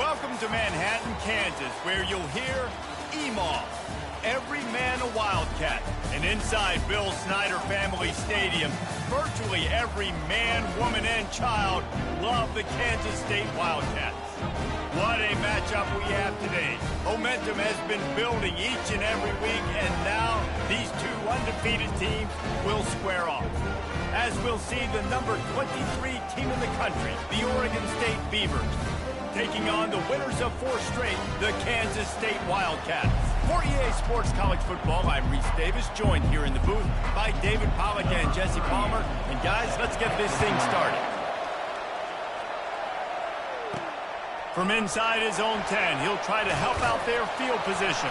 Welcome to Manhattan, Kansas, where you'll hear EMAW, every man a Wildcat. And inside Bill Snyder Family Stadium, virtually every man, woman, and child love the Kansas State Wildcats. What a matchup we have today. Momentum has been building each and every week, and now these two undefeated teams will square off. As we'll see the number 23 team in the country, the Oregon State Beavers, taking on the winners of 4 straight, the Kansas State Wildcats. For EA Sports College Football, I'm Reese Davis, joined here in the booth by David Pollack and Jesse Palmer. And guys, let's get this thing started. From inside his own 10, he'll try to help out their field position.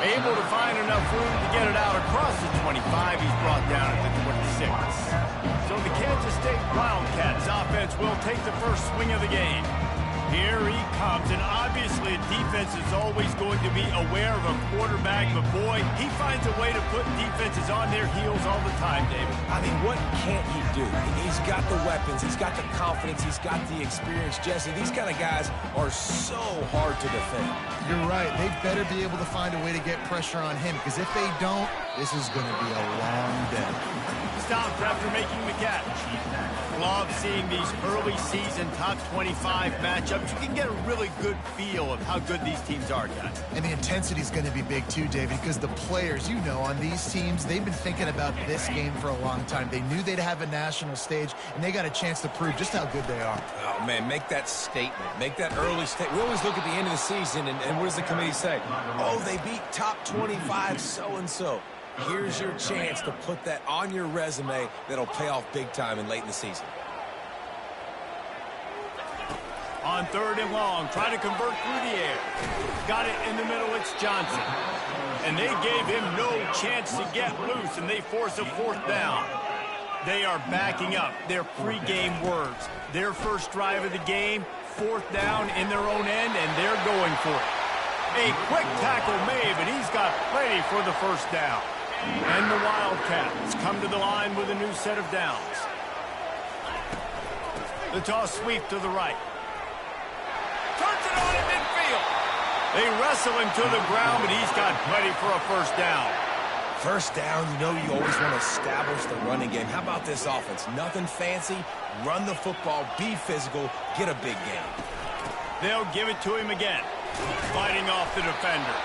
Able to find enough room to get it out across the 25, he's brought down at the 26. So the Kansas State Wildcats offense will take the first swing of the game. Here he comes, and obviously defense is always going to be aware of a quarterback, but boy, he finds a way to put defenses on their heels all the time, David. I mean, what can't he do? He's got the weapons, he's got the confidence, he's got the experience. Jesse, these kind of guys are so hard to defend. You're right. They better be able to find a way to get pressure on him, because if they don't, this is going to be a long day. Stopped after making the catch. Love seeing these early season top 25 matchups. You can get a really good feel of how good these teams are, guys. And the intensity is going to be big too, David, because the players, you know, on these teams, they've been thinking about this game for a long time. They knew they'd have a national stage, and they got a chance to prove just how good they are. Oh, man, make that statement. Make that early statement. We always look at the end of the season, and what does the committee say? Oh, they beat top 25 so-and-so. Here's your chance to put that on your resume that'll pay off big time and late in the season. On 3rd and long, try to convert through the air. Got it in the middle, it's Johnson. And they gave him no chance to get loose, and they force a 4th down. They are backing up their pregame words. Their first drive of the game, 4th down in their own end, and they're going for it. A quick tackle made, but he's got plenty for the first down. And the Wildcats come to the line with a new set of downs. The toss sweep to the right. Turns it on in midfield. They wrestle him to the ground, but he's got plenty for a first down. First down, you know you always want to establish the running game. How about this offense? Nothing fancy. Run the football, be physical, get a big gain. They'll give it to him again. Fighting off the defender.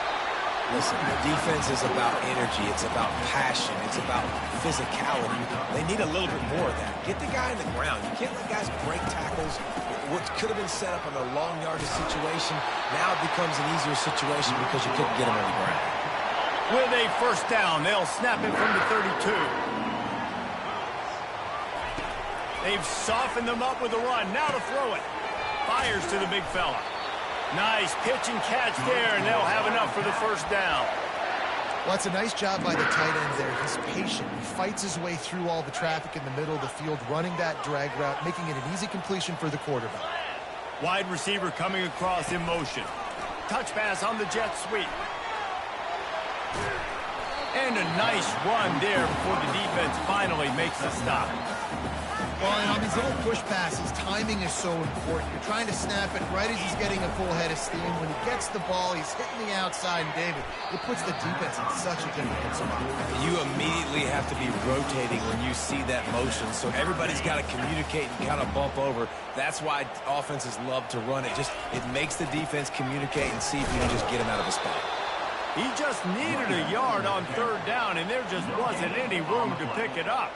Listen, the defense is about energy. It's about passion. It's about physicality. They need a little bit more of that. Get the guy in the ground. You can't let guys break tackles. What could have been set up in a long yardage situation, now it becomes an easier situation because you couldn't get him on the ground. With a first down, they'll snap it from the 32. They've softened them up with a run. Now to throw it. Fires to the big fella. Nice pitch and catch there, and they'll have enough for the first down. Well, it's a nice job by the tight end there. He's patient. He fights his way through all the traffic in the middle of the field, running that drag route, making it an easy completion for the quarterback. Wide receiver coming across in motion. Touch pass on the jet sweep. And a nice run there before the defense finally makes a stop. Well, and on these little push passes, timing is so important. You're trying to snap it right as he's getting a full head of steam. When he gets the ball, he's hitting the outside, and David, it puts the defense in such a difficult spot. You immediately have to be rotating when you see that motion, so everybody's got to communicate and kind of bump over. That's why offenses love to run it. It makes the defense communicate and see if you can just get him out of the spot. He just needed a yard on 3rd down, and there just wasn't any room to pick it up.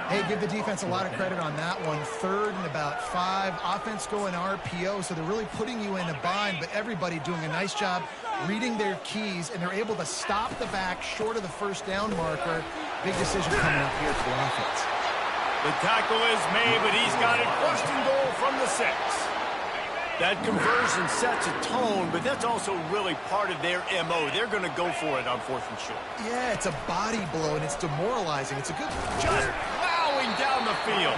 Hey, give the defense a lot of credit on that one. 3rd and about 5. Offense going RPO, so they're really putting you in a bind, but everybody doing a nice job reading their keys, and they're able to stop the back short of the first down marker. Big decision coming up here for the offense. The tackle is made, but he's got it 1st and goal from the 6. That conversion sets a tone, but that's also really part of their MO. They're going to go for it on 4th and short. Yeah, it's a body blow, and it's demoralizing. It's a good... Just plowing down the field.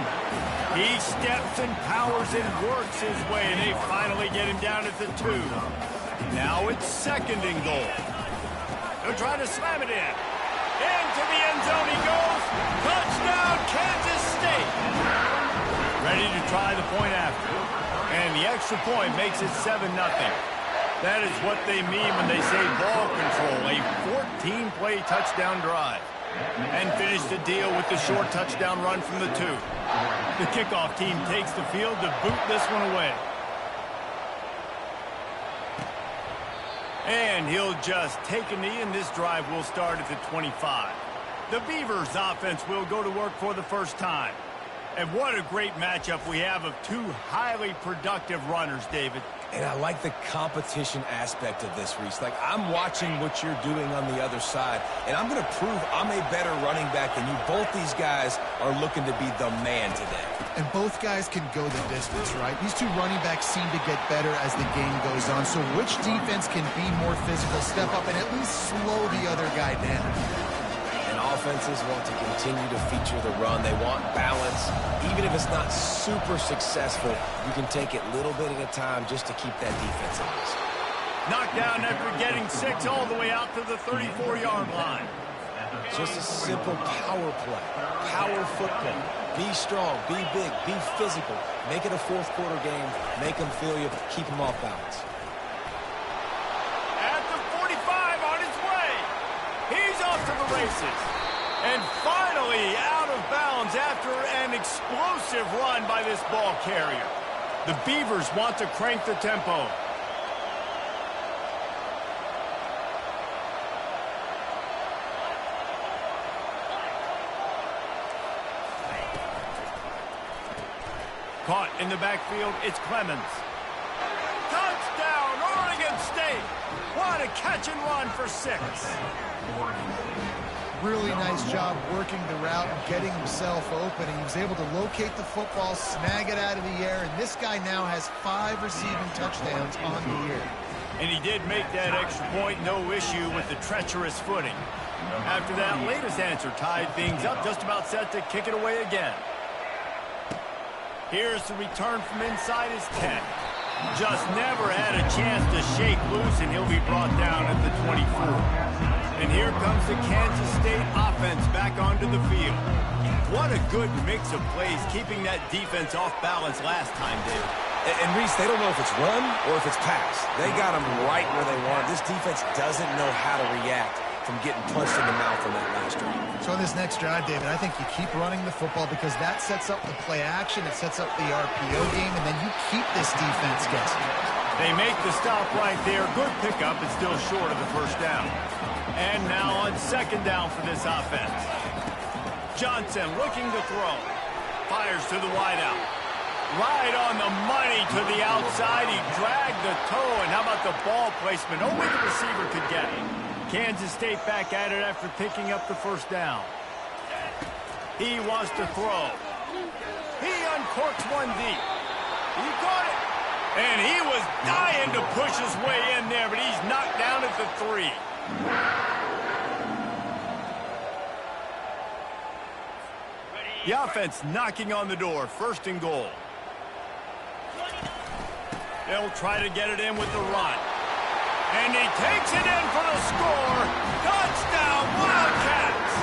He steps and powers and works his way, and they finally get him down at the 2. Now it's 2nd and goal. They'll try to slam it in. Into the end zone he goes. Touchdown, Kansas State. Ready to try the point after. And the extra point makes it 7-0. That is what they mean when they say ball control, a 14-play touchdown drive. And finish the deal with the short touchdown run from the 2. The kickoff team takes the field to boot this one away. And he'll just take a knee, and this drive will start at the 25. The Beavers offense will go to work for the first time. And what a great matchup we have of two highly productive runners, David. And I like the competition aspect of this, Reese. Like, I'm watching what you're doing on the other side, and I'm going to prove I'm a better running back than you. Both these guys are looking to be the man today. And both guys can go the distance, right? These two running backs seem to get better as the game goes on. So which defense can be more physical, step up, and at least slow the other guy down? And offenses want to continue to feature the run. They want balance. Even if it's not super successful, you can take it little bit at a time just to keep that defense honest. Knocked down after getting 6 all the way out to the 34-yard line. Just a simple power play. Power football. Be strong, be big, be physical. Make it a fourth-quarter game. Make them feel you, keep them off balance. At the 45 on his way. He's off to the races. And finally out of bounds after an explosive run by this ball carrier. The Beavers want to crank the tempo. Caught in the backfield, it's Clemens. Touchdown, Oregon State! What a catch and run for 6. Really nice job working the route and getting himself open. He was able to locate the football, snag it out of the air, and this guy now has 5 receiving touchdowns on the year. And he did make that extra point, no issue with the treacherous footing. After that latest answer tied things up, just about set to kick it away again. Here's the return from inside his 10. Just never had a chance to shake loose, and he'll be brought down at the 24. And here comes the Kansas State offense back onto the field. What a good mix of plays, keeping that defense off balance last time, David. And Reese, they don't know if it's run or if it's pass. They got them right where they want. This defense doesn't know how to react from getting punched in the mouth on that last drive. So on this next drive, David, I think you keep running the football because that sets up the play action, it sets up the RPO game, and then you keep this defense guessing. They make the stop right there. Good pickup, but still short of the first down. And now on second down for this offense. Johnson looking to throw. Fires to the wideout. Right on the money to the outside. He dragged the toe, and how about the ball placement? Only the receiver could get it. Kansas State back at it after picking up the first down. He wants to throw. He uncorks one deep. He caught it. And he was dying to push his way in there, but he's knocked down at the 3. The offense knocking on the door. First and goal. They'll try to get it in with the run. And he takes it in for the score. Touchdown, Wildcats!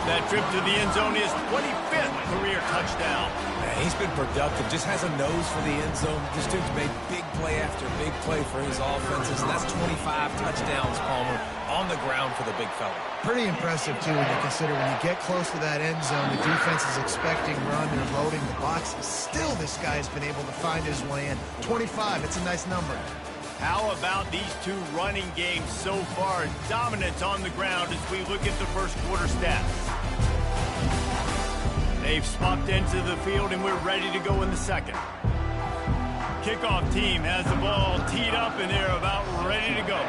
That trip to the end zone is 25th career touchdown. Man, he's been productive, just has a nose for the end zone. This dude's made big play after big play for his offenses, and that's 25 touchdowns, Palmer, on the ground for the big fella. Pretty impressive, too, when you consider when you get close to that end zone, the defense is expecting run, they're loading the box. Still, this guy's been able to find his way in. 25, it's a nice number. How about these two running games so far? Dominance on the ground as we look at the first quarter stats. They've swapped into the field, and we're ready to go in the second. Kickoff team has the ball teed up, and they're about ready to go.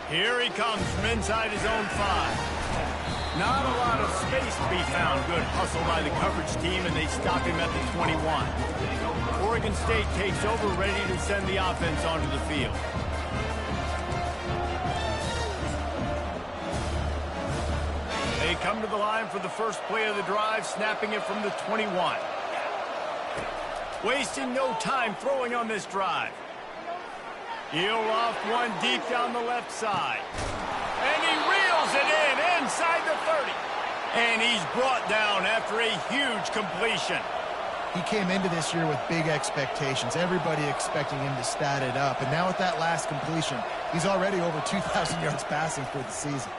Here he comes from inside his own 5. Not a lot of space to be found. Good hustle by the coverage team, and they stop him at the 21. Oregon State takes over, ready to send the offense onto the field. They come to the line for the first play of the drive, snapping it from the 21. Wasting no time throwing on this drive. He'll off one deep down the left side. And he reels it in inside the 30. And And he's brought down after a huge completion. He came into this year with big expectations. Everybody expecting him to stat it up. And now with that last completion, he's already over 2,000 yards passing for the season.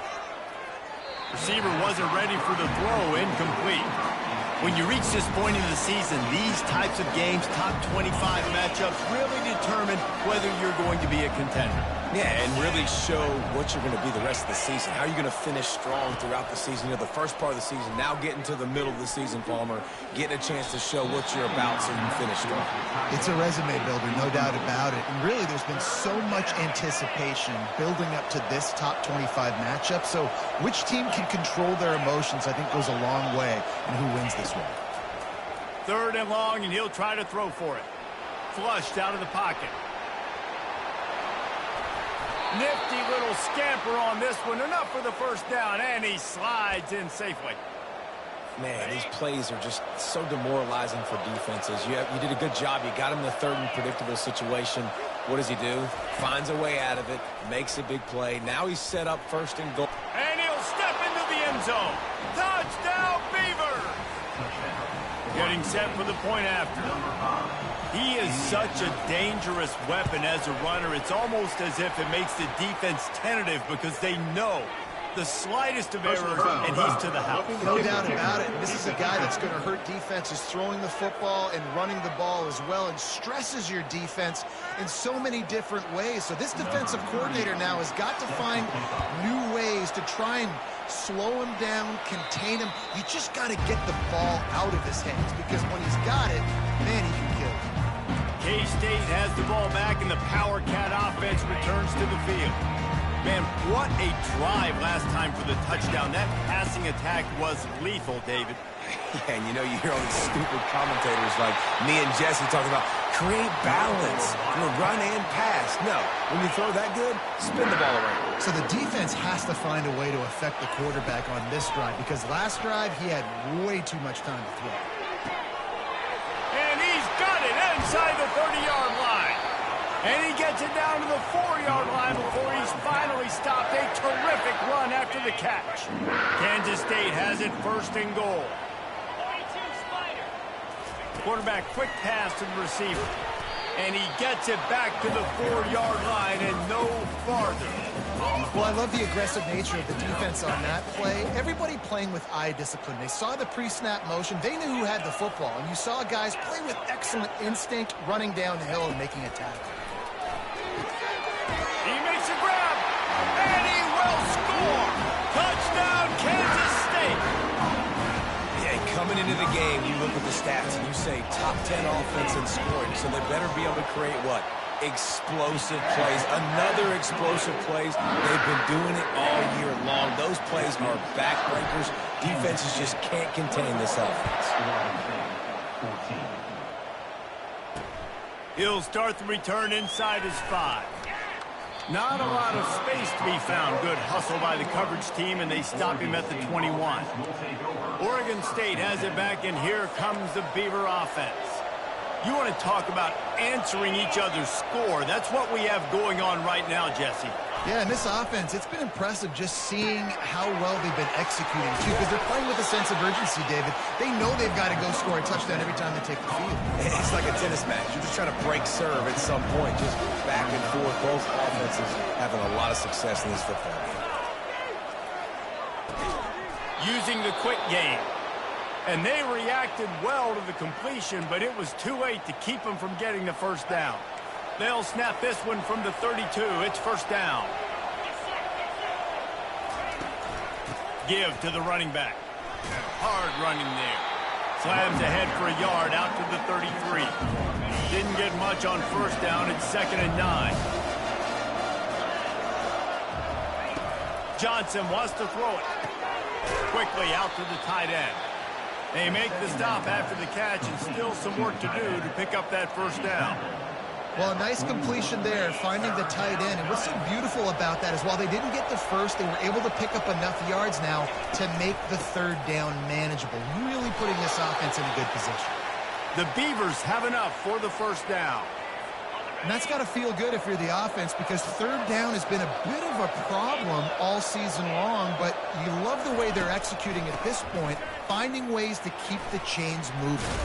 Receiver wasn't ready for the throw, incomplete. When you reach this point in the season, these types of games, top 25 matchups, really determine whether you're going to be a contender. Yeah, and really show what you're going to be the rest of the season. How are you going to finish strong throughout the season? You know, the first part of the season, now getting to the middle of the season, Palmer, getting a chance to show what you're about so you can finish strong. It's a resume builder, no doubt about it. And really, there's been so much anticipation building up to this top 25 matchup. So which team can control their emotions, I think, goes a long way in who wins this one. 3rd and long, and he'll try to throw for it. Flushed out of the pocket. Nifty little scamper on this one. Enough for the first down, and he slides in safely. Man, these plays are just so demoralizing for defenses. You did a good job. You got him in the 3rd and predictable situation. What does he do? Finds a way out of it, makes a big play. Now he's set up 1st and goal. And he'll step into the end zone. Touchdown, Beavers! Getting set for the point after. He is such a dangerous weapon as a runner. It's almost as if it makes the defense tentative because they know the slightest of errors, and he's to the house. No doubt about it. This is a guy that's going to hurt defenses throwing the football and running the ball as well, and stresses your defense in so many different ways. So this defensive coordinator now has got to find new ways to try and slow him down, contain him. You just got to get the ball out of his hands, because when he's got it, man, he can kill it. K-State has the ball back, and the Power Cat offense returns to the field. Man, what a drive last time for the touchdown. That passing attack was lethal, David. Yeah, and you know, you hear all these stupid commentators like me and Jesse talking about create balance, run and pass. No, when you throw that good, spin the ball around. So the defense has to find a way to affect the quarterback on this drive, because last drive he had way too much time to throw. And he's got it inside the 30-yard line. And he gets it down to the 4-yard line before he's finally stopped. A terrific run after the catch. Kansas State has it 1st and goal. Quarterback quick pass to the receiver. And he gets it back to the 4-yard line and no farther. Well, I love the aggressive nature of the defense on that play. Everybody playing with eye discipline. They saw the pre-snap motion. They knew who had the football. And you saw guys play with excellent instinct, running downhill and making a tackle. He makes a grab, and he will score. Touchdown, Kansas State. Yeah, coming into the game, you look at the stats and you say top 10 offense in scoring, so they better be able to create what? Explosive plays. Another explosive plays. They've been doing it all year long. Those plays are backbreakers. Defenses just can't contain this offense. He'll start the return inside his 5. Not a lot of space to be found. Good hustle by the coverage team, and they stop him at the 21. Oregon State has it back, and here comes the Beaver offense. You want to talk about answering each other's score. That's what we have going on right now, Jesse. Yeah, and this offense, it's been impressive just seeing how well they've been executing, too, because they're playing with a sense of urgency, David. They know they've got to go score a touchdown every time they take the field. It's like a tennis match. You're just trying to break serve at some point, just back and forth. Both offenses having a lot of success in this football game. Using the quick game. And they reacted well to the completion, but it was too late to keep them from getting the first down. They'll snap this one from the 32. It's 1st down. Give to the running back. Hard running there. Slams ahead for a yard out to the 33. Didn't get much on 1st down. It's 2nd and 9. Johnson wants to throw it. Quickly out to the tight end. They make the stop after the catch, and still some work to do to pick up that 1st down. Well, a nice completion there, finding the tight end. And what's so beautiful about that is while they didn't get the first, they were able to pick up enough yards now to make the 3rd down manageable, really putting this offense in a good position. The Beavers have enough for the 1st down. And that's got to feel good if you're the offense, because third down has been a bit of a problem all season long, but you love the way they're executing at this point, finding ways to keep the chains moving.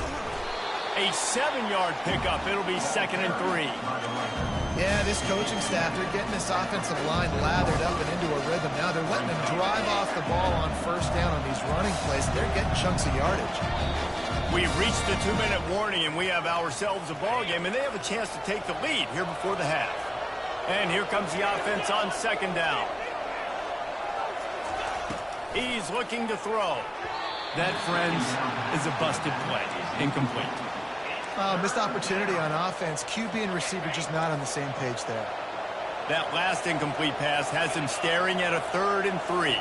A 7-yard pickup. It'll be 2nd and 3. Yeah, this coaching staff, they're getting this offensive line lathered up and into a rhythm now. They're letting them drive off the ball on first down on these running plays. They're getting chunks of yardage. We've reached the 2-minute warning, and we have ourselves a ball game, and they have a chance to take the lead here before the half. And here comes the offense on 2nd down. He's looking to throw. That, friends, is a busted play. Incomplete. Missed opportunity on offense. QB and receiver just not on the same page there. That last incomplete pass has him staring at a 3rd and 3.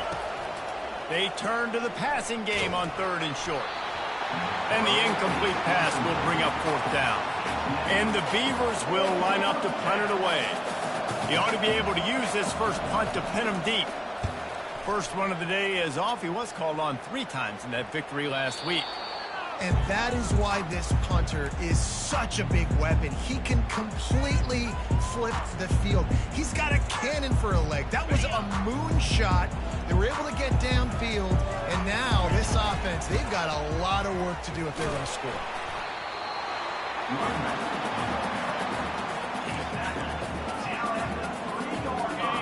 They turn to the passing game on 3rd and short. And the incomplete pass will bring up 4th down. And the Beavers will line up to punt it away. He ought to be able to use this first punt to pin him deep. First one of the day is off. He was called on 3 times in that victory last week. And that is why this punter is such a big weapon. He can completely flip the field. He's got a cannon for a leg. That was a moonshot. They were able to get downfield, and now this offense, they've got a lot of work to do if they're going to score.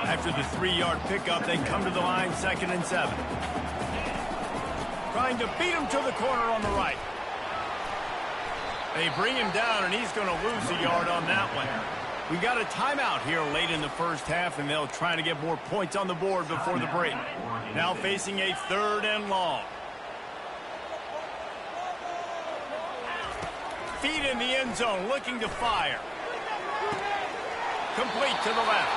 After the 3-yard pickup, they come to the line 2nd and 7. Trying to beat him to the corner on the right. They bring him down, and he's going to lose a yard on that one. We got a timeout here late in the first half, and they'll try to get more points on the board before the break. Now facing a 3rd and long. Feet in the end zone, looking to fire. Complete to the left.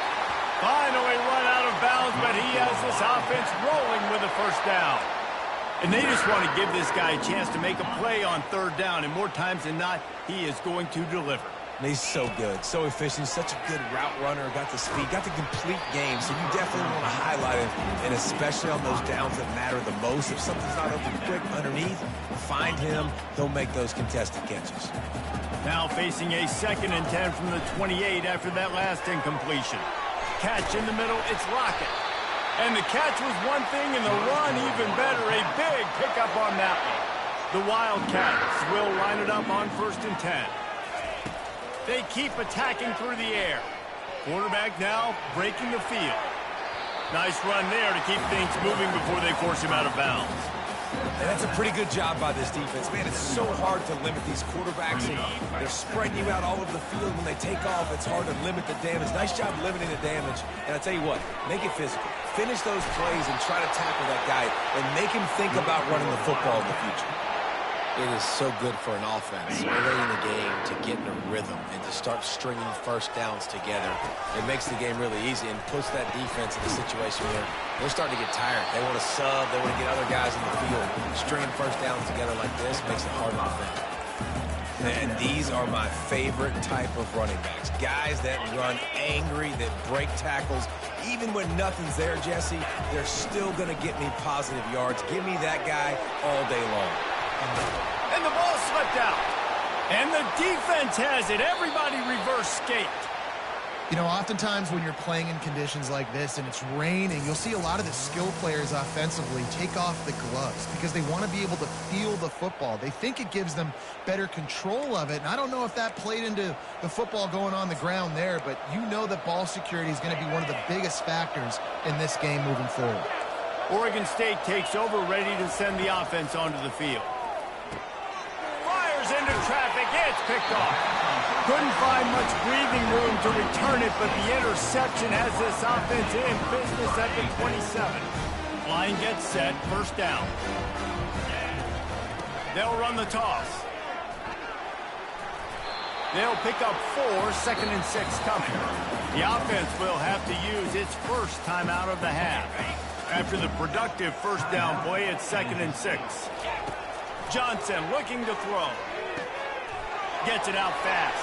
Finally run out of bounds, but he has this offense rolling with a first down. And they just want to give this guy a chance to make a play on 3rd down, and more times than not, he is going to deliver. He's so good, so efficient, such a good route runner, got the speed, got the complete game, so you definitely want to highlight it, and especially on those downs that matter the most. If something's not open quick underneath, find him, he'll make those contested catches. Now facing a 2nd and 10 from the 28 after that last incompletion. Catch in the middle, it's Lockett. And the catch was one thing, and the run even better. A big pickup on that one. The Wildcats will line it up on 1st and 10. They keep attacking through the air. Quarterback now breaking the field. Nice run there to keep things moving before they force him out of bounds. And that's a pretty good job by this defense. Man, it's so hard to limit these quarterbacks. And they're spreading you out all over the field. When they take off, it's hard to limit the damage. Nice job limiting the damage. And I tell you what, make it physical. Finish those plays and try to tackle that guy and make him think about running the football in the future. It is so good for an offense early in the game to get in a rhythm and to start stringing first downs together. It makes the game really easy and puts that defense in a situation where they're starting to get tired. They want to sub. They want to get other guys in the field. Stringing first downs together like this makes it hard on them. And these are my favorite type of running backs. Guys that run angry, that break tackles. Even when nothing's there, Jesse, they're still going to get me positive yards. Give me that guy all day long. And the ball slipped out. And the defense has it. Everybody reverse skate. You know, oftentimes when you're playing in conditions like this and it's raining, you'll see a lot of the skill players offensively take off the gloves because they want to be able to feel the football. They think it gives them better control of it. And I don't know if that played into the football going on the ground there, but you know that ball security is going to be one of the biggest factors in this game moving forward. Oregon State takes over, ready to send the offense onto the field. Fires into traffic. It's picked off. Couldn't find much breathing room to return it, but the interception has this offense in business at the 27. Line gets set, first down. They'll run the toss. They'll pick up 4, 2nd and 6 coming. The offense will have to use its first time out of the half. After the productive first down play, it's 2nd and 6. Johnson looking to throw. Gets it out fast.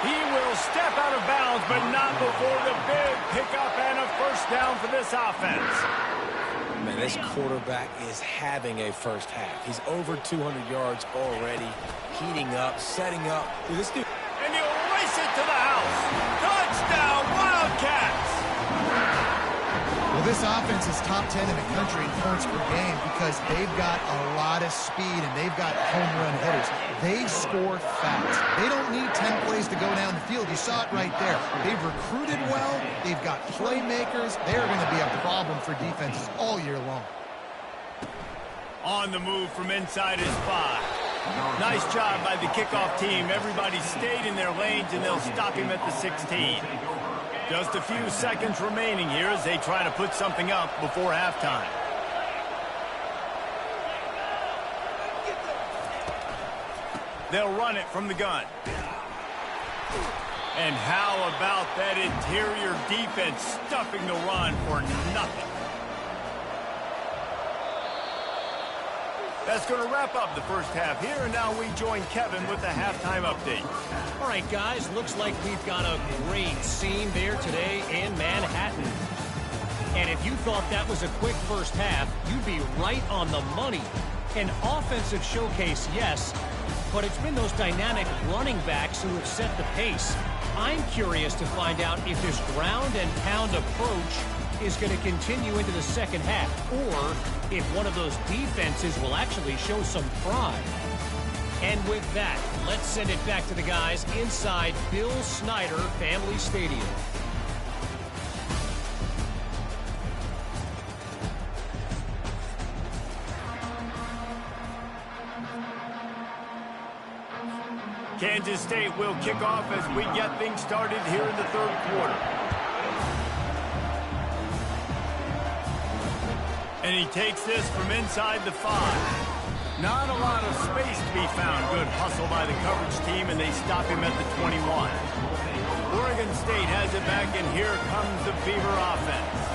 He will step out of bounds, but not before the big pickup and a first down for this offense. Man, this quarterback is having a first half. He's over 200 yards already, heating up, setting up. Dude, this dude. And he'll Well, this offense is top 10 in the country in points per game because they've got a lot of speed and they've got home run hitters. They score fast. They don't need 10 plays to go down the field. You saw it right there. They've recruited well. They've got playmakers. They're going to be a problem for defenses all year long. On the move from inside his 5. Nice job by the kickoff team. Everybody stayed in their lanes, and they'll stop him at the 16. Just a few seconds remaining here as they try to put something up before halftime. They'll run it from the gun. And how about that interior defense stuffing the run for nothing? That's going to wrap up the first half here, and now we join Kevin with the halftime update. All right, guys, looks like we've got a great scene there today in Manhattan. And if you thought that was a quick first half, you'd be right on the money. An offensive showcase, yes, but it's been those dynamic running backs who have set the pace. I'm curious to find out if this ground and pound approach is going to continue into the second half, or if one of those defenses will actually show some pride. And with that, let's send it back to the guys inside Bill Snyder Family Stadium. Kansas State will kick off as we get things started here in the third quarter. And he takes this from inside the 5. Not a lot of space to be found. Good hustle by the coverage team, and they stop him at the 21. Oregon State has it back, and here comes the Beaver offense.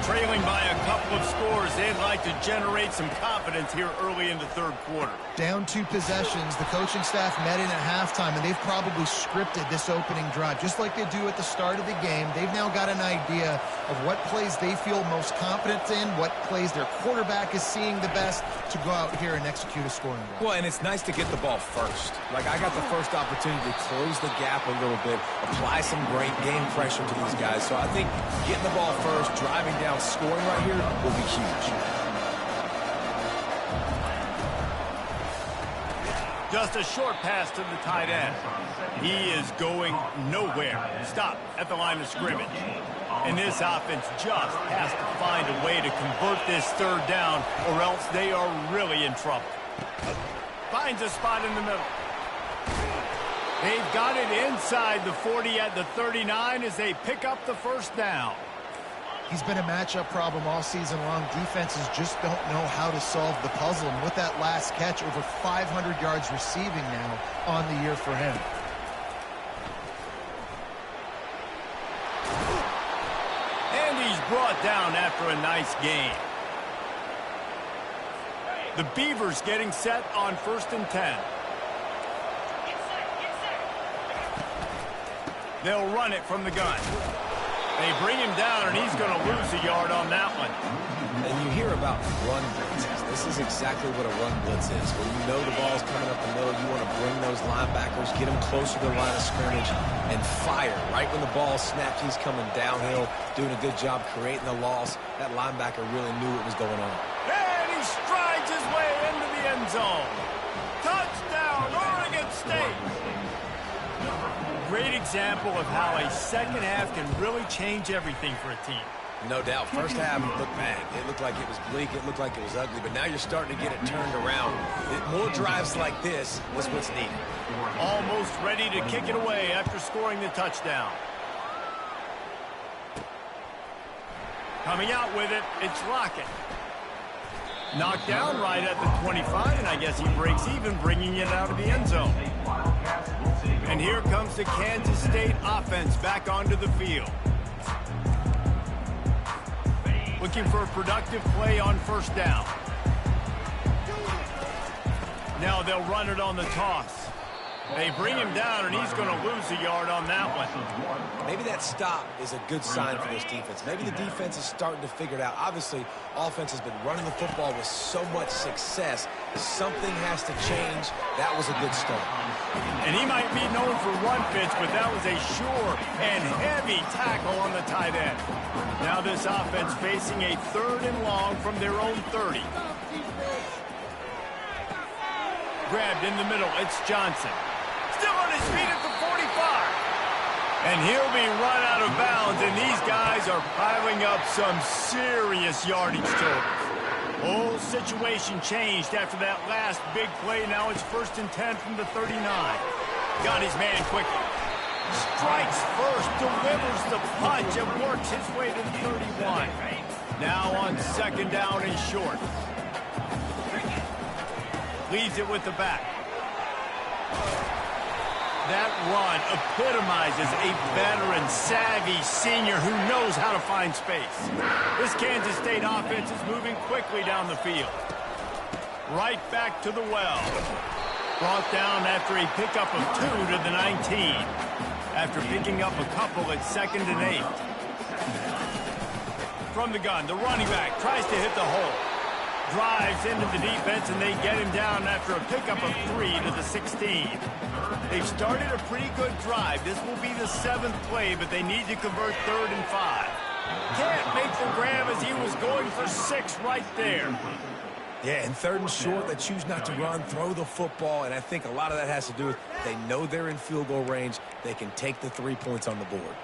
Trailing by a couple of scores, they'd like to generate some confidence here early in the third quarter. Down 2 possessions, the coaching staff met in at halftime, and they've probably scripted this opening drive. Just like they do at the start of the game, they've now got an idea of what plays they feel most confident in, what plays their quarterback is seeing the best to go out here and execute a scoring drive. Well, and it's nice to get the ball first. Like, I got the first opportunity to close the gap a little bit, apply some great game pressure to these guys. So I think getting the ball first, driving down, scoring right here will be huge. Just a short pass to the tight end. He is going nowhere. Stop at the line of scrimmage. And this offense just has to find a way to convert this third down, or else they are really in trouble. Finds a spot in the middle. They've got it inside the 40 at the 39 as they pick up the first down. He's been a matchup problem all season long. Defenses just don't know how to solve the puzzle. And with that last catch, over 500 yards receiving now on the year for him. And he's brought down after a nice game. The Beavers getting set on 1st and 10. They'll run it from the gun. They bring him down, and he's going to lose a yard on that one. And you hear about run blitzes. This is exactly what a run blitz is. When you know the ball's coming up the middle, you want to bring those linebackers, get them closer to the line of scrimmage, and fire. Right when the ball snapped, he's coming downhill, doing a good job creating the loss. That linebacker really knew what was going on. And he strides his way into the end zone. Touchdown, Oregon State. Great example of how a second half can really change everything for a team. No doubt. First half, it looked bad. It looked like it was bleak. It looked like it was ugly. But now you're starting to get it turned around. More drives like this is what's needed. Almost ready to kick it away after scoring the touchdown. Coming out with it, it's Lockett. Knocked down right at the 25, and I guess he breaks even, bringing it out of the end zone. And here comes the Kansas State offense back onto the field. Looking for a productive play on 1st down. Now they'll run it on the toss. They bring him down, and he's going to lose a yard on that one. Maybe that stop is a good sign for this defense. Maybe the defense is starting to figure it out. Obviously, offense has been running the football with so much success. Something has to change. That was a good start. And he might be known for run fits, but that was a sure and heavy tackle on the tight end. Now this offense facing a 3rd and long from their own 30. Grabbed in the middle, it's Johnson. Still on his feet at the 45. And he'll be run out of bounds, and these guys are piling up some serious yardage totals. Whole situation changed after that last big play. Now it's 1st and 10 from the 39. Got his man quickly. Strikes first, delivers the punch, and works his way to the 31. Now on 2nd down and short. Leaves it with the back. That run epitomizes a veteran, savvy senior who knows how to find space. This Kansas State offense is moving quickly down the field. Right back to the well. Brought down after a pickup of 2 to the 19. After picking up a couple at 2nd and 8. From the gun, the running back tries to hit the hole. Drives into the defense, and they get him down after a pickup of 3 to the 16. They've started a pretty good drive. This will be the 7th play, but they need to convert 3rd and 5. Can't make the grab as he was going for 6 right there. Yeah, and 3rd and short, they choose not to run, throw the football, and I think a lot of that has to do with they know they're in field goal range. They can take the 3 points on the board.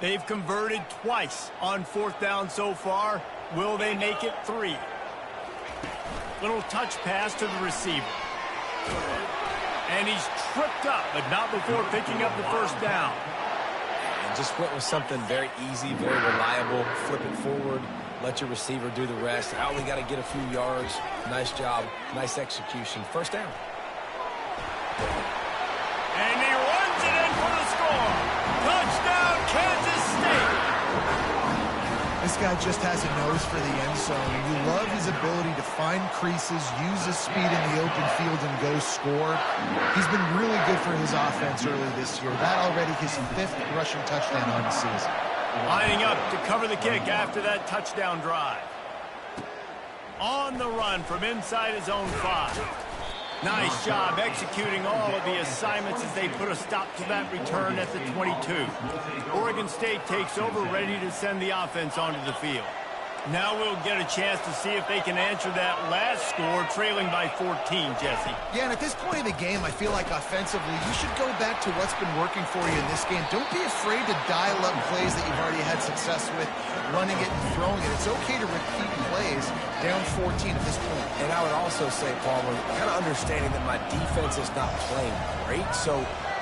They've converted twice on 4th down so far. Will they make it 3? Little touch pass to the receiver. And he's tripped up, but not before picking up the 1st down. And just went with something very easy, very reliable. Flip it forward, let your receiver do the rest. I only got to get a few yards. Nice job, nice execution. 1st down. And he runs it in for the score. Touchdown, Kansas State. This guy just has a nose for the end zone, and you love his ability to find creases, use his speed in the open field, and go score. He's been really good for his offense early this year. That already his 5th rushing touchdown on the season. Lining up to cover the kick after that touchdown drive. On the run from inside his own 5. Nice job executing all of the assignments as they put a stop to that return at the 22. Oregon State takes over, ready to send the offense onto the field. Now we'll get a chance to see if they can answer that last score, trailing by 14, Jesse. Yeah, and at this point in the game, I feel like offensively, you should go back to what's been working for you in this game. Don't be afraid to dial up plays that you've already had success with, running it and throwing it. It's okay to repeat plays down 14 at this point. And I would also say, Palmer, kind of understanding that my defense is not playing great, so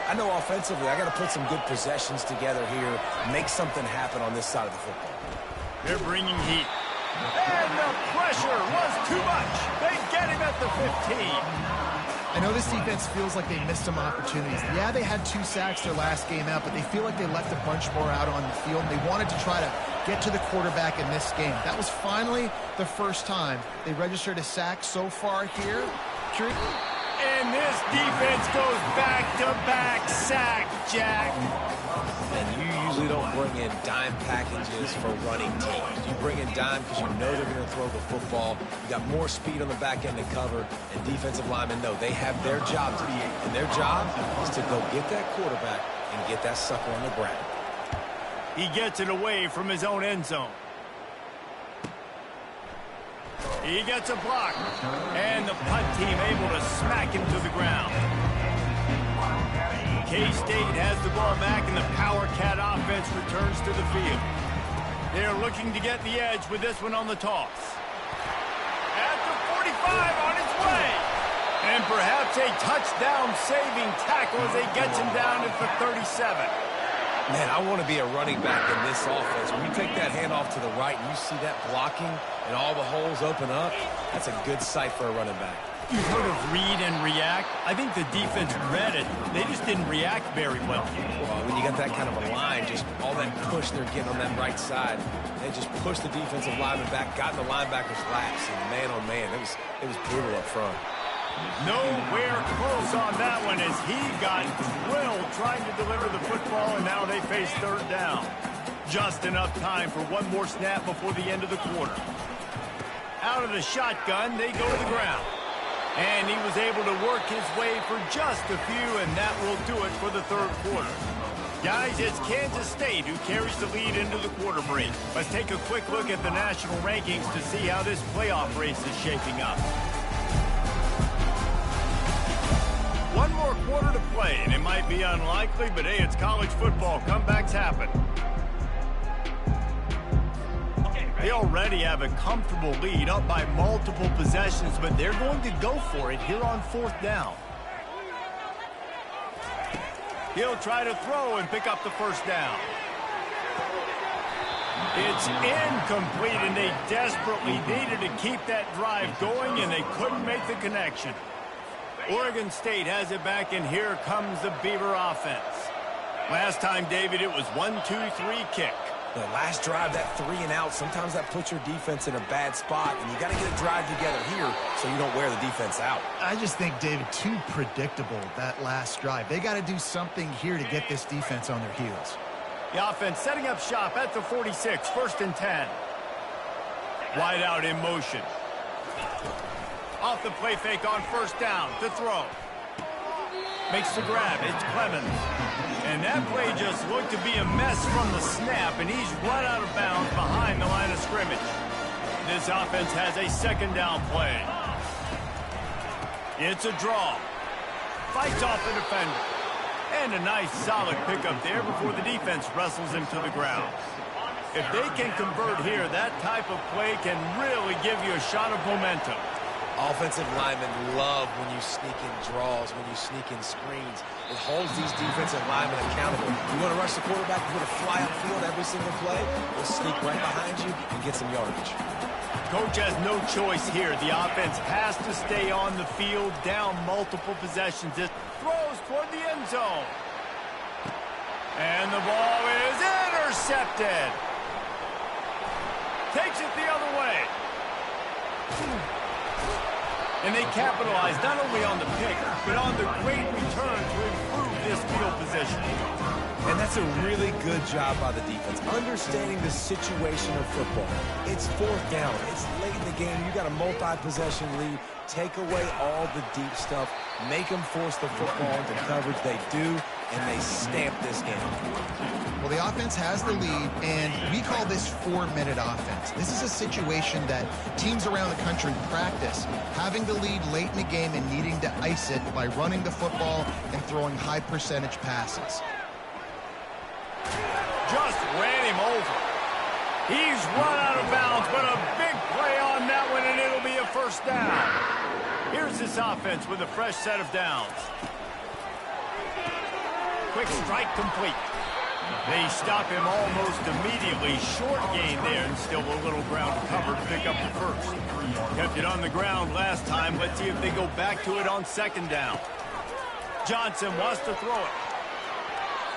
I know offensively I got to put some good possessions together here, make something happen on this side of the football. They're bringing heat. And the pressure was too much. They get him at the 15. I know this defense feels like they missed some opportunities. Yeah, they had 2 sacks their last game out, but they feel like they left a bunch more out on the field. They wanted to try to get to the quarterback in this game. That was finally the first time they registered a sack so far here. And this defense goes back-to-back sack, Jack. And you usually don't bring in dime packages for running teams. You bring in dime because you know they're going to throw the football. You got more speed on the back end to cover, and defensive linemen know they have their job to do. And their job is to go get that quarterback and get that sucker on the ground. He gets it away from his own end zone. He gets a block, and the punt team able to smack him to the ground. K-State has the ball back, and the Power Cat offense returns to the field. They're looking to get the edge with this one on the toss. At the 45 on its way. And perhaps a touchdown-saving tackle as they get him down at the 37. Man, I want to be a running back in this offense. When you take that handoff to the right and you see that blocking and all the holes open up, that's a good sight for a running back. You've heard of read and react. I think the defense read it. They just didn't react very well. Well, when you got that kind of a line, just all that push they're getting on that right side, they just pushed the defensive lineman back, got in the linebacker's laps, and man, oh man, it was brutal up front. Nowhere close on that one as he got drilled trying to deliver the football, and now they face third down. Just enough time for one more snap before the end of the quarter. Out of the shotgun, they go to the ground. And he was able to work his way for just a few, and that will do it for the third quarter. Guys, it's Kansas State who carries the lead into the quarter break. Let's take a quick look at the national rankings to see how this playoff race is shaping up. One more quarter to play, and it might be unlikely, but hey, it's college football. Comebacks happen. They already have a comfortable lead, up by multiple possessions, but they're going to go for it here on fourth down. He'll try to throw and pick up the first down. It's incomplete, and they desperately needed to keep that drive going, and they couldn't make the connection. Oregon State has it back, and here comes the Beaver offense. Last time, David, it was 1-2-3 kick. The last drive, that 3 and out, sometimes that puts your defense in a bad spot, and you got to get a drive together here so you don't wear the defense out. I just think, David, too predictable, that last drive. They got to do something here to get this defense on their heels. The offense setting up shop at the 46, 1st and 10. Wide out in motion. Off the play fake on first down to throw. Makes the grab. It's Clemens. And that play just looked to be a mess from the snap, and he's run out of bounds behind the line of scrimmage. This offense has a second down play. It's a draw. Fights off the defender. And a nice solid pickup there before the defense wrestles him to the ground. If they can convert here, that type of play can really give you a shot of momentum. Offensive linemen love when you sneak in draws, when you sneak in screens. It holds these defensive linemen accountable. You want to rush the quarterback, you want to fly upfield every single play, we'll sneak right behind you and get some yardage. Coach has no choice here. The offense has to stay on the field, down multiple possessions. It throws toward the end zone. And the ball is intercepted. Takes it the other way. And they capitalize not only on the pick, but on the great return to improve this field position. And that's a really good job by the defense, understanding the situation of football. It's fourth down. It's late in the game. You got a multi-possession lead. Take away all the deep stuff. Make them force the football into coverage. They do, and they stamp this game. Well, the offense has the lead, and we call this 4-minute offense. This is a situation that teams around the country practice, having the lead late in the game and needing to ice it by running the football and throwing high-percentage passes. Just ran him over. He's run out of bounds, but a big play on that one, and it'll be a first down. Here's this offense with a fresh set of downs. Quick strike complete. They stop him almost immediately. Short gain there, and still a little ground to cover to pick up the first. Kept it on the ground last time. Let's see if they go back to it on second down. Johnson wants to throw it.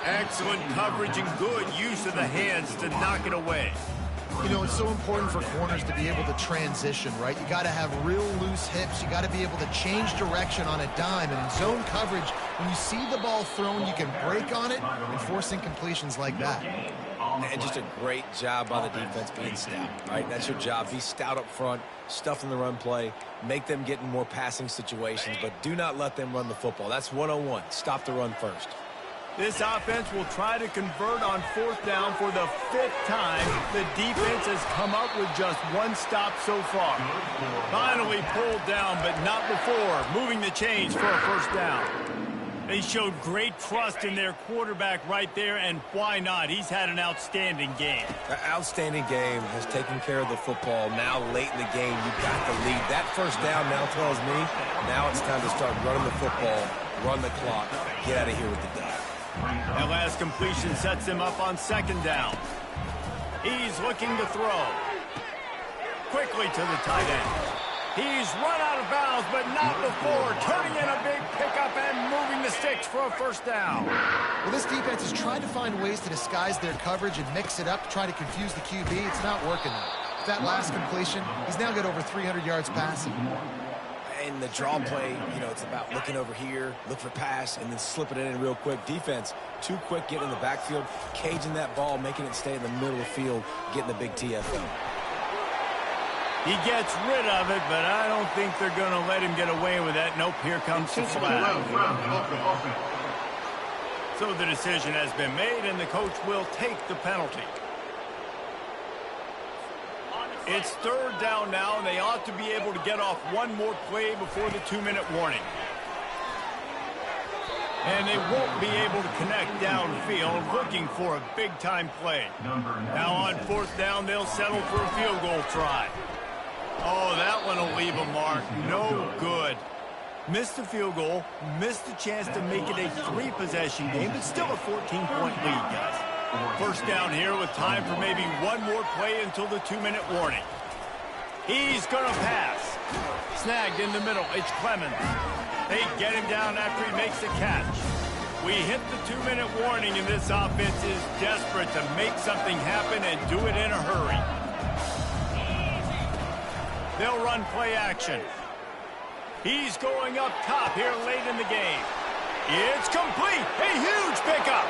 Excellent coverage and good use of the hands to knock it away. You know, it's so important for corners to be able to transition, right? You got to have real loose hips. You got to be able to change direction on a dime. And in zone coverage, when you see the ball thrown, you can break on it and force incompletions like that. And just a great job by the defense being stout, right? That's your job. Be stout up front, stuff in the run play, make them get in more passing situations, but do not let them run the football. That's 101. Stop the run first. This offense will try to convert on fourth down for the 5th time. The defense has come up with just one stop so far. Finally pulled down, but not before moving the chains for a first down. They showed great trust in their quarterback right there, and why not? He's had an outstanding game. An outstanding game, has taken care of the football. Now late in the game, you got the lead. That first down now tells me now it's time to start running the football, run the clock, get out of here with the day. That last completion sets him up on second down. He's looking to throw. Quickly to the tight end. He's run out out of bounds, but not before turning in a big pickup and moving the sticks for a first down. Well, this defense is trying to find ways to disguise their coverage and mix it up to try to confuse the QB. It's not working, though. With that last completion, he's now got over 300 yards passing. In the draw play, you know, it's about looking over here, look for pass, and then slipping it in real quick. Defense, too quick, getting in the backfield, caging that ball, making it stay in the middle of the field, getting the big TFL. He gets rid of it, but I don't think they're going to let him get away with that. Nope, here comes the flag. So the decision has been made, and the coach will take the penalty. It's third down now, and they ought to be able to get off one more play before the 2-minute warning. And they won't be able to connect downfield, looking for a big-time play. Now on fourth down, they'll settle for a field goal try. Oh, that one will leave a mark. No good. Missed the field goal, missed the chance to make it a 3-possession game, but still a 14-point lead, guys. First down here with time for maybe one more play until the 2-minute warning. He's going to pass. Snagged in the middle. It's Clemens. They get him down after he makes the catch. We hit the 2-minute warning, and this offense is desperate to make something happen and do it in a hurry. They'll run play action. He's going up top here late in the game. It's complete. A huge pickup.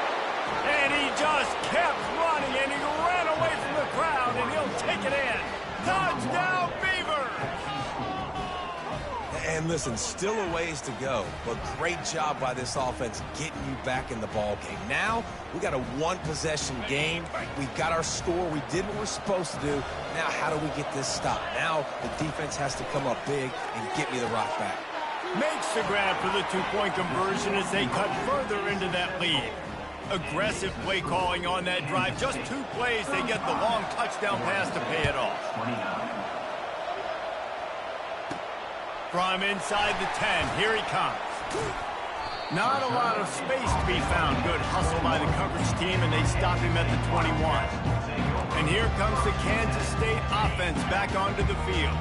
And he just kept running, and he ran away from the crowd, and he'll take it in. Touchdown, Beavers! And listen, still a ways to go, but great job by this offense getting you back in the ball game. Now, we got a one-possession game. We got our score. We did what we're supposed to do. Now, how do we get this stopped? Now, the defense has to come up big and get me the rock back. Makes the grab for the 2-point conversion as they cut further into that lead. Aggressive play calling on that drive. Just 2 plays, they get the long touchdown pass to pay it off. From inside the 10, here he comes. Not a lot of space to be found. Good hustle by the coverage team, and they stop him at the 21. And here comes the Kansas State offense back onto the field.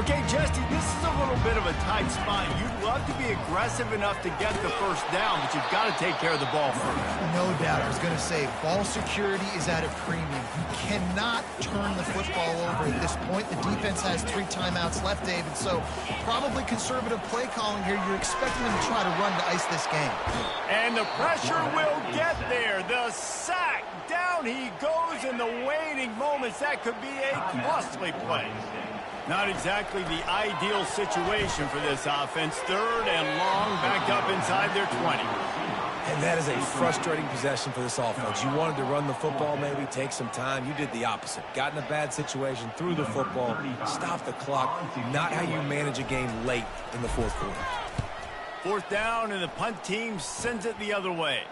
Okay, Justy, this is a little bit of a tight spot. You'd love to be aggressive enough to get the first down, but you've got to take care of the ball first. No doubt. I was going to say, ball security is at a premium. You cannot turn the football over at this point. The defense has 3 timeouts left, David, so probably conservative play calling here. You're expecting them to try to run to ice this game. And the pressure will get there. The sack. Down he goes in the waning moments. That could be a costly play. Not exactly the ideal situation for this offense. Third and long, back up inside their 20. And that is a frustrating possession for this offense. You wanted to run the football, maybe take some time. You did the opposite. Got in a bad situation, threw the football, stopped the clock. Not how you manage a game late in the fourth quarter. Fourth down, and the punt team sends it the other way.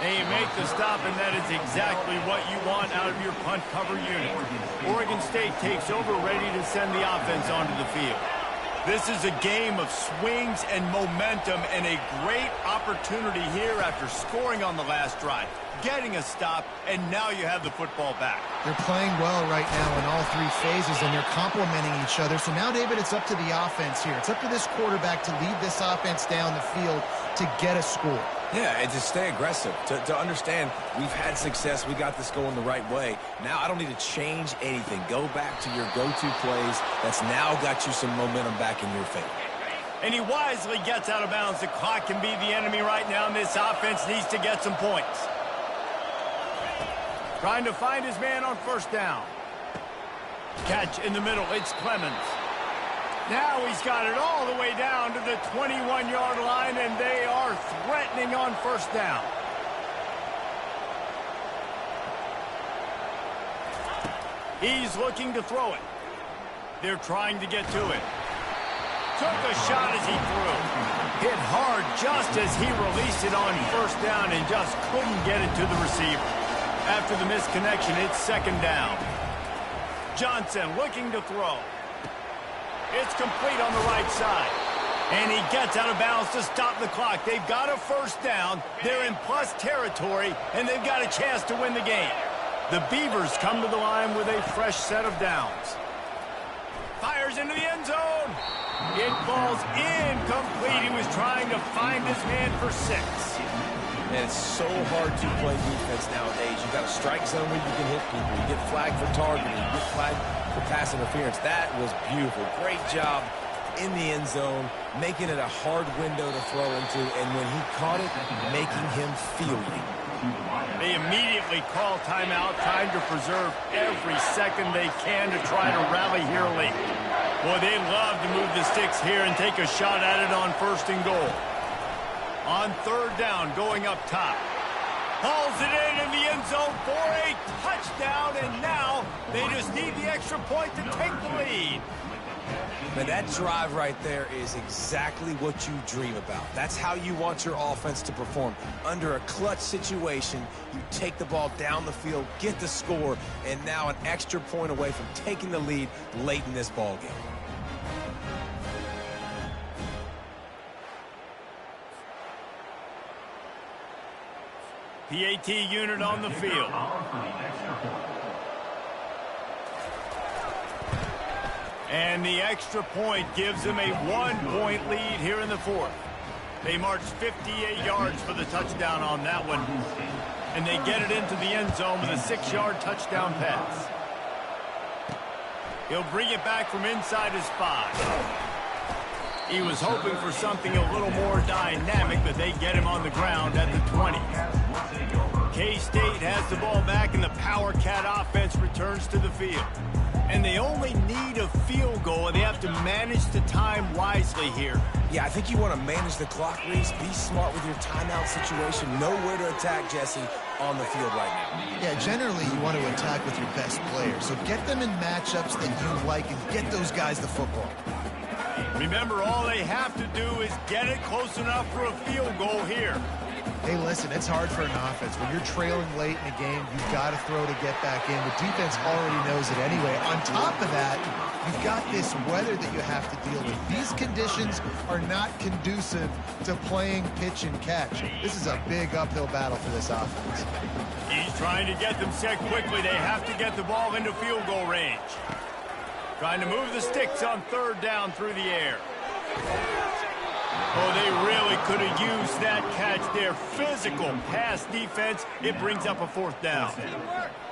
And you make the stop, and that is exactly what you want out of your punt cover unit. Oregon State takes over, ready to send the offense onto the field. This is a game of swings and momentum, and a great opportunity here after scoring on the last drive, getting a stop, and now you have the football back. They're playing well right now in all 3 phases, and they're complementing each other. So now, David, it's up to the offense here. It's up to this quarterback to lead this offense down the field to get a score. Yeah, and to stay aggressive, to understand we've had success, we got this going the right way. Now I don't need to change anything. Go back to your go-to plays. That's now got you some momentum back in your favor. And he wisely gets out of bounds. The clock can be the enemy right now, and this offense needs to get some points. Trying to find his man on first down. Catch in the middle. It's Clemens. Now he's got it all the way down to the 21-yard line, and they are threatening on first down. He's looking to throw it. They're trying to get to it. Took a shot as he threw. Hit hard just as he released it on first down and just couldn't get it to the receiver. After the misconnection, it's second down. Johnson looking to throw. It's complete on the right side. And he gets out of bounds to stop the clock. They've got a first down. They're in plus territory, and they've got a chance to win the game. The Beavers come to the line with a fresh set of downs. fires into the end zone. It falls incomplete. He was trying to find his man for 6. And it's so hard to play defense nowadays. You've got a strike zone where you can hit people. You get flagged for targeting. You get flagged for pass interference. That was beautiful. Great job in the end zone, making it a hard window to throw into, and when he caught it, making him feel it. They immediately call timeout, trying to preserve every second they can to try to rally here late. Boy, they'd love to move the sticks here and take a shot at it on 1st and goal. On 3rd down, going up top. Hauls it in the end zone for a touchdown, and now they just need the extra point to take the lead. Man, that drive right there is exactly what you dream about. That's how you want your offense to perform. Under a clutch situation, you take the ball down the field, get the score, and now an extra point away from taking the lead late in this ball game. PAT unit on the field. And the extra point gives them a 1-point lead here in the 4th. They marched 58 yards for the touchdown on that one. And they get it into the end zone with a 6-yard touchdown pass. He'll bring it back from inside his 5. He was hoping for something a little more dynamic, but they get him on the ground at the 20. K-State has the ball back, and the Power Cat offense returns to the field. And they only need a field goal, and they have to manage the time wisely here. Yeah, I think you want to manage the clock, Reese. Be smart with your timeout situation. Know where to attack, Jesse, on the field right now. Yeah, generally you want to attack with your best player. So get them in matchups that you like and get those guys the football. Remember, all they have to do is get it close enough for a field goal here. Hey, listen, it's hard for an offense. When you're trailing late in a game, you've got to throw to get back in. The defense already knows it anyway. On top of that, you've got this weather that you have to deal with. These conditions are not conducive to playing pitch and catch. This is a big uphill battle for this offense. He's trying to get them set quickly. They have to get the ball into field goal range. Trying to move the sticks on 3rd down through the air. Oh, they really could have used that catch there. Physical pass defense. It brings up a 4th down.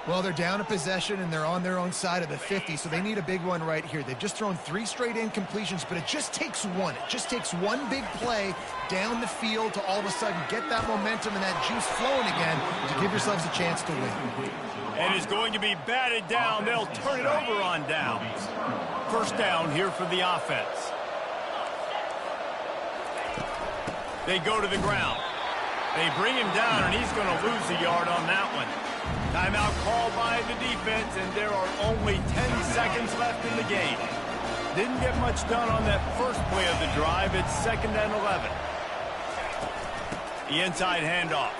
Well, they're down a possession, and they're on their own side of the 50, so they need a big one right here. They've just thrown 3 straight incompletions, but it just takes one. It just takes one big play down the field to all of a sudden get that momentum and that juice flowing again to give yourselves a chance to win. And it's going to be batted down. They'll turn it over on downs. 1st down here for the offense. They go to the ground. They bring him down, and he's going to lose a yard on that one. Timeout called by the defense, and there are only 10 seconds left in the game. Didn't get much done on that first play of the drive. It's 2nd and 11. The inside handoff.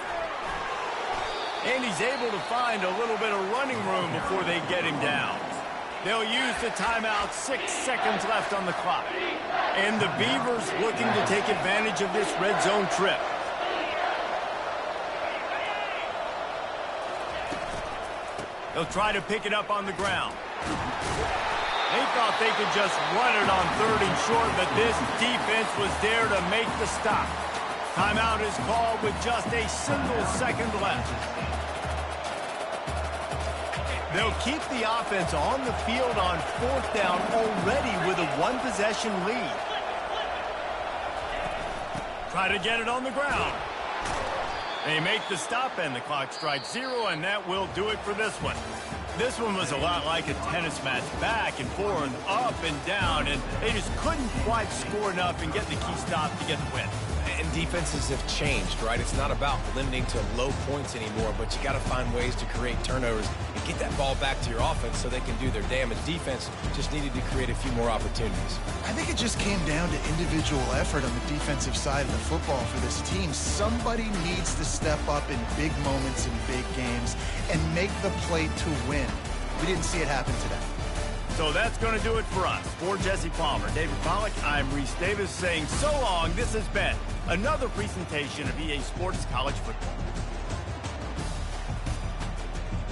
And he's able to find a little bit of running room before they get him down. They'll use the timeout. 6 seconds left on the clock. And the Beavers looking to take advantage of this red zone trip. They'll try to pick it up on the ground. They thought they could just run it on 3rd and short, but this defense was there to make the stop. Timeout is called with just a single second left. They'll keep the offense on the field on 4th down already with a 1-possession lead. Try to get it on the ground. They make the stop, and the clock strikes 0, and that will do it for this one. This one was a lot like a tennis match, back and forth, up and down, and they just couldn't quite score enough and get the key stop to get the win. And defenses have changed, right? It's not about limiting to low points anymore, but you got to find ways to create turnovers and get that ball back to your offense so they can do their damage. Defense just needed to create a few more opportunities. I think it just came down to individual effort on the defensive side of the football for this team. Somebody needs to step up in big moments in big games and make the play to win. We didn't see it happen today. So that's going to do it for us. For Jesse Palmer, David Pollack, I'm Reese Davis saying so long. This has been another presentation of EA Sports College Football.